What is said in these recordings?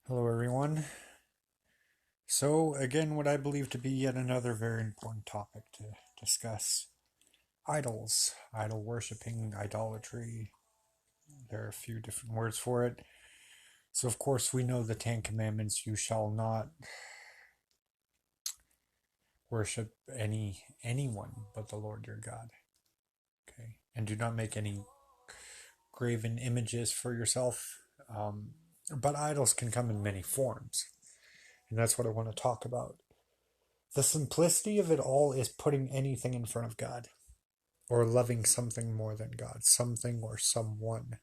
Hello, everyone. So, again, what I believe to be yet another very important topic to discuss idols, idol worshiping, idolatry. There are a few different words for it. So, of course, we know the Ten Commandments: you shall not worship anyone but the Lord your God. Okay, and do not make any graven images for yourself. Um, but idols can come in many forms, and that's what I want to talk about. The simplicity of it all is putting anything in front of God or loving something more than God, something or someone.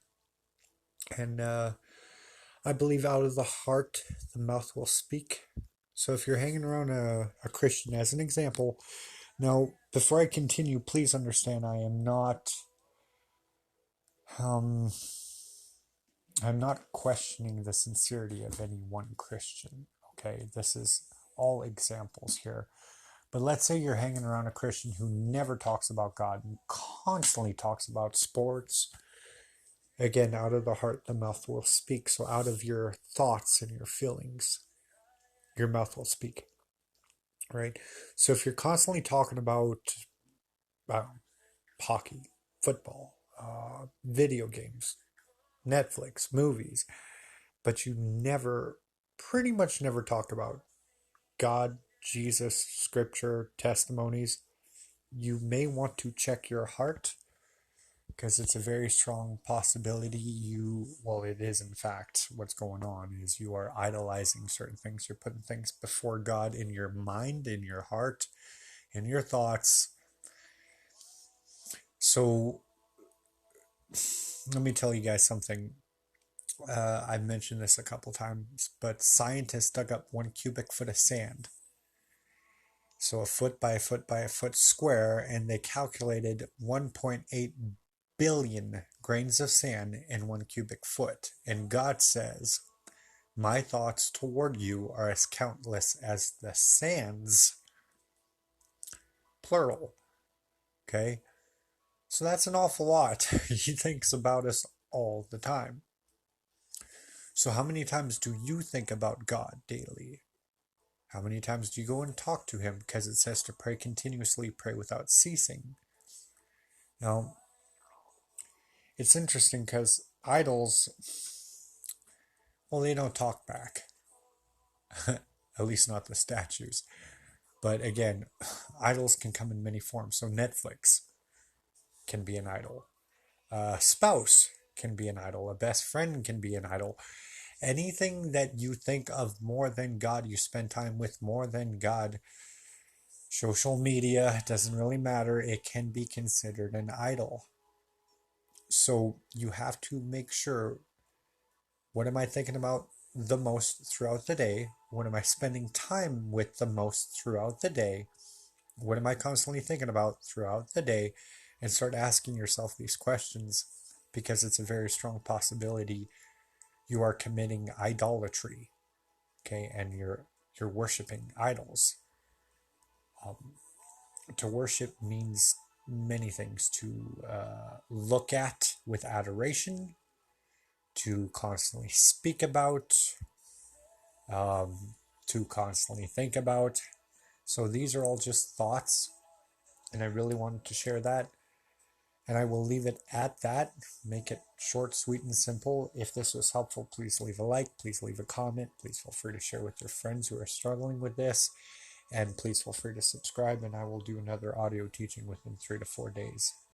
And I believe out of the heart, the mouth will speak. So if you're hanging around a Christian, as an example, now before I continue, please understand um, I'm not questioning the sincerity of any one Christian. Okay, this is all examples here. But let's say you're hanging around a Christian who never talks about God and constantly talks about sports. Again, out of the heart, the mouth will speak. So, out of your thoughts and your feelings, your mouth will speak, right? So, if you're constantly talking about uh, hockey, football, video games, Netflix, movies, but you never, pretty much never talk about God, Jesus, scripture, testimonies, you may want to check your heart because it's a very strong possibility well, it is in fact what's going on is you are idolizing certain things. You're putting things before God in your mind, in your heart, in your thoughts. So let me tell you guys something. I've mentioned this a couple times, but scientists dug up 1 cubic foot of sand, so a foot by a foot by a foot square, and they calculated 1.8 billion grains of sand in 1 cubic foot. And God says, my thoughts toward you are as countless as the sands, plural. Okay? So that's an awful lot. He thinks about us all the time. So, how many times do you think about God daily? How many times do you go and talk to Him? Because it says to pray continuously, pray without ceasing. Now, it's interesting because idols, well, they don't talk back. At least not the statues. But again, idols can come in many forms. So Netflix can be an idol. A spouse can be an idol. A best friend can be an idol. Anything that you think of more than God, you spend time with more than God, social media, doesn't really matter. It can be considered an idol. So you have to make sure, what am I thinking about the most throughout the day? What am I spending time with the most throughout the day? What am I constantly thinking about throughout the day? And start asking yourself these questions, because it's a very strong possibility you are committing idolatry, okay, and you're worshiping idols. Um, to worship means many things: to look at with adoration, to constantly speak about, um, to constantly think about. So these are all just thoughts, and I really wanted to share that. And I will leave it at that. Make it short, sweet, and simple. If this was helpful, please leave a like. Please leave a comment. Please feel free to share with your friends who are struggling with this. And please feel free to subscribe, and I will do another audio teaching within 3 to 4 days.